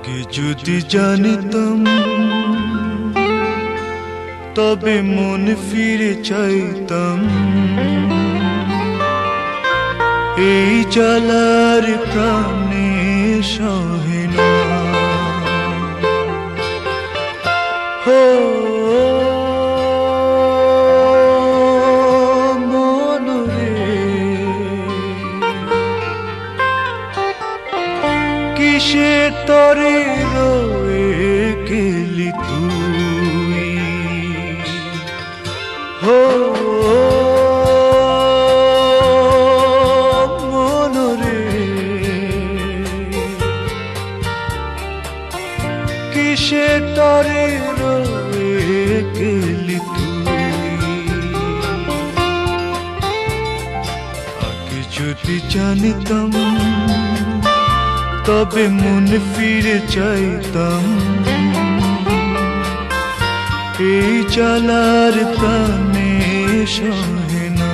আগে যদি জানতাম তবে মন ফিরে চাইতাম, এই জ্বালার প্রাণে সহে না। হো মন রে, কিসে তরে রয়ে গেলি তুই? হো মন রে, কিসে তরে রয়ে গেলি তুই? আগে যদি জানতাম তবে মন ফিরে চাইতাম, এই জ্বালার প্রাণে সহে না।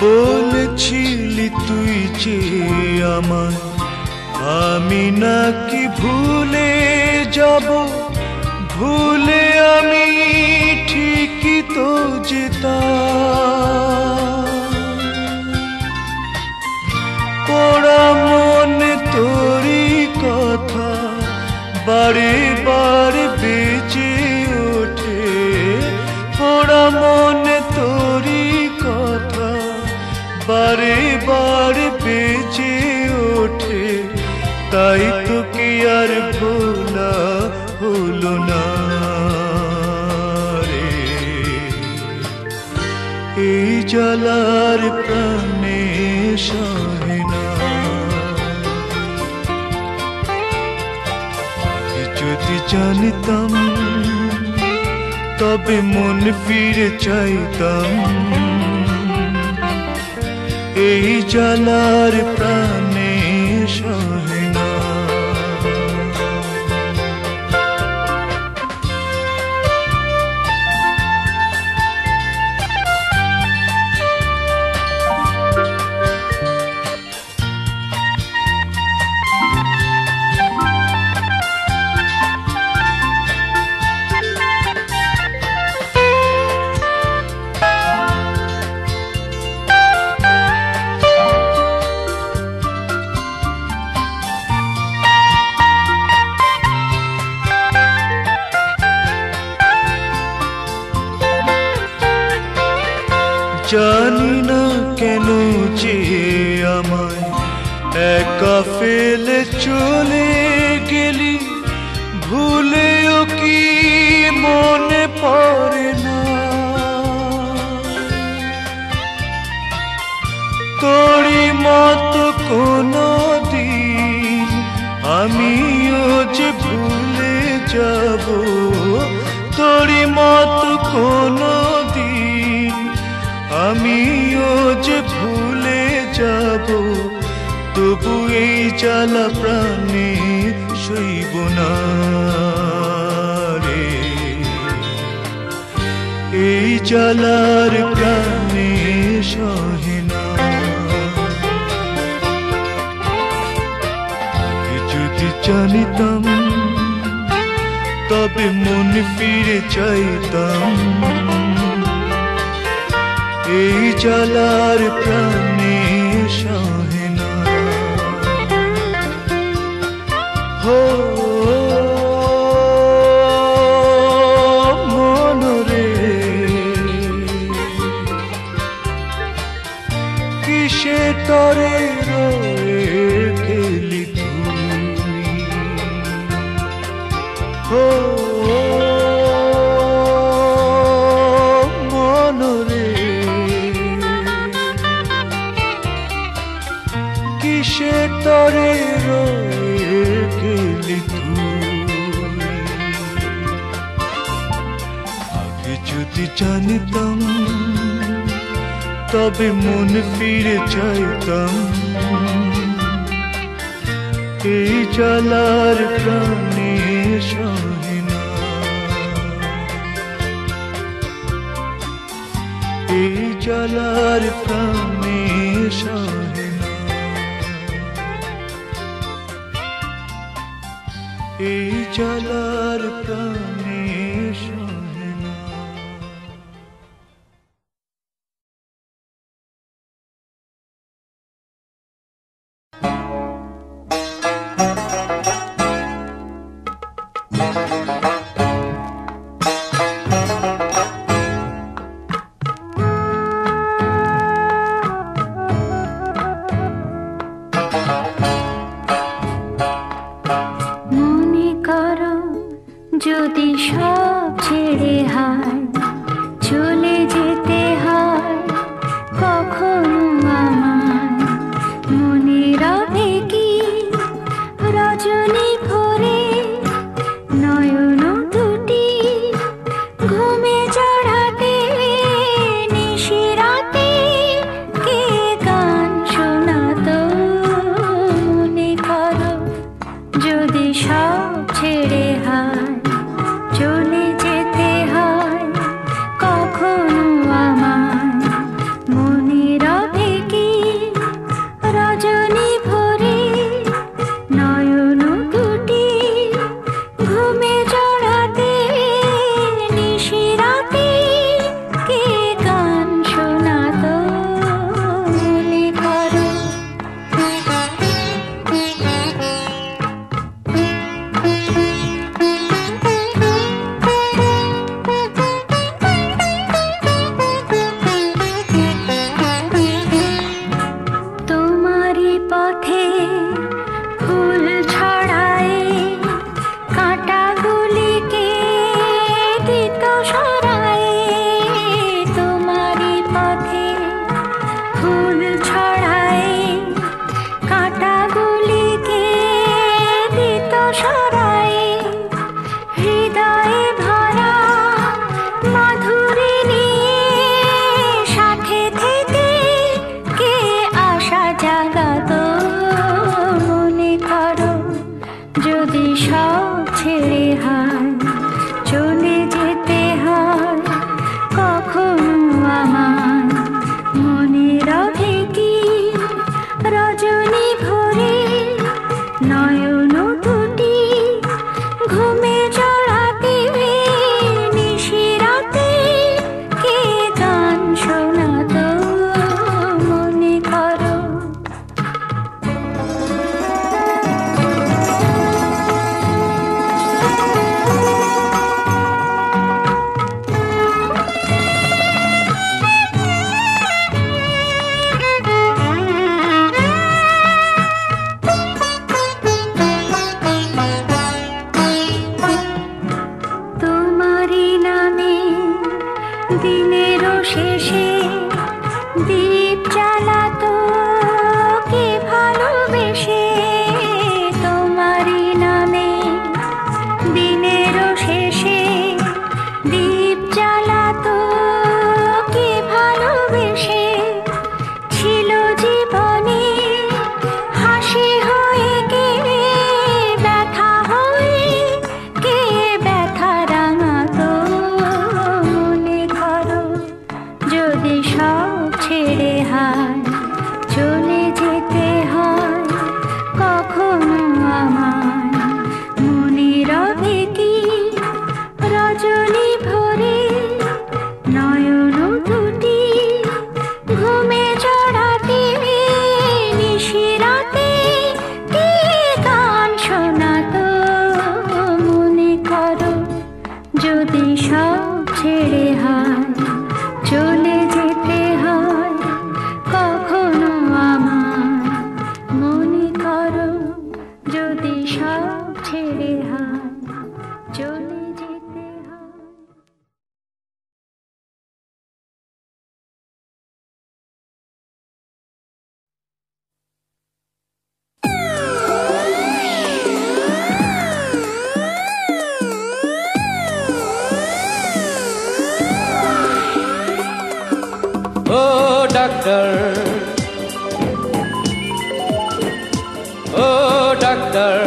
বলেছিলি তুই যে আমায় আমি নাকি ভুলে যাব, ভুলে আমি ঠিকই তো যেতাম। পোড়া মনে তোরই কথা বারে বারে বেঁচে ওঠে, পোড়া মনে তোরই কথা বারে বারে বেঁচে ওঠে। তাই তো কি আর ভোলা হলো না রে, এই জ্বালার প্রাণে সহে না। যদি জানতাম তবে মন ফিরে চাইতাম, এই জ্বালার প্রাণে সহে না। জানি না কেন যে আমায় একা ফেলে চলে গেলি, ভুলেও কি মনে পড়ে না তোরই মতো কোনো দিন আমিও যে ভুলে যাব, তোরই মতো কোনো দিন আমিও যে ভুলে যাব। তবু এই জ্বালা প্রাণে সইব না রে, এই জ্বালার প্রাণে সহে না। যদি জানিতাম তবে মন ফিরে চাইতাম, এই জ্বালার প্রাণে সহে না। হো মন রে, কিসে তরে রয়ে গেলি তুই? হো মন যদি জানতাম তবে মন ফিরে চাইতাম। এই জ্বালার প্রাণে সহে না, এই জ্বালার প্রাণে সহে না, এই জ্বালার প্রাণে সহে না। যদি সব ছেড়ে হায় চলে যেতে হয় কখনো আমায়, মনে রবে কি রজনী ভরে নয়ন দুটি ঘুমে জড়াতে নিশিরাতে কে গান শোনাতো? মনে করো যদি সব ছেড়ে হায় চলে যেতে হয় কখনো আমায়, মনে রবে কি রজনী ভরে নয়ন দুটি ঘুমে জড়াতে নিশিরাতে কে গান শোনাতো? মনে করো যদি সব ছেড়ে হায় চলে যেতে হয় কখনো আমায়, মনে রবে কি রজনী ভরে নয়ন দুটি ঘুমে জড়াতে নিশিরাতে কে গান শোনাতো? মনে করো দিনেরও শেষে দীপ জ্বালাতো কে ভালোবেসে, তোমারই নামে দিনেরও শেষে দীপ জ্বালাতো কে ভালোবেসে, ছিল জীবনে হাসি হয়ে কে ব্যথা হয়ে কে ব্যথা রাঙাতো? মনে করো যদি সব ছেড়ে হায় চলে যেতে হয় কখনো আমায়, মনে রবে কি রজনী ভরে নয়ন দুটি ঘুমে জড়াতে নিশিরাতে কে গান শোনাতো? মনে করো যদি সব ছেড়ে হায় চলে যেতে হয় কখনো আমায়, মনে করো যদি সব ছেড়ে হায় চলে যেতে হয়। ডাক্তার, ও ডাক্তার।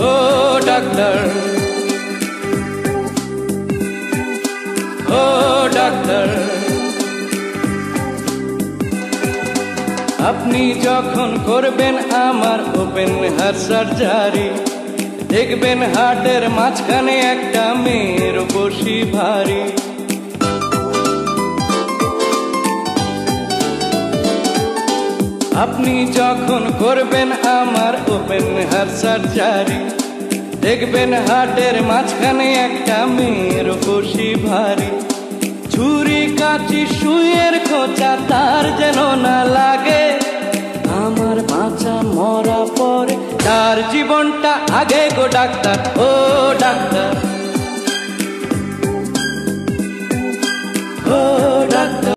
ও ডাক্তার, ও ডাক্তার। আপনি যখন করবেন আমার ওপেন হার্ট সার্জারি, দেখবেন হার্টের মাঝখানে একটা মেয়ের বসি ভারী। আপনি যখন করবেন আমার ওপেন হার্ট সার্জারি, দেখবেন হার্টের মাঝখানে একটা মেয়ের বসি ভারী। ছুরি কাঁচি সুইয়ের খোঁচা তার যেন না লাগে, আমার বাঁচা মরা পরে তার জীবনটা আগে গো ডাক্তার, ও ডাক্তার।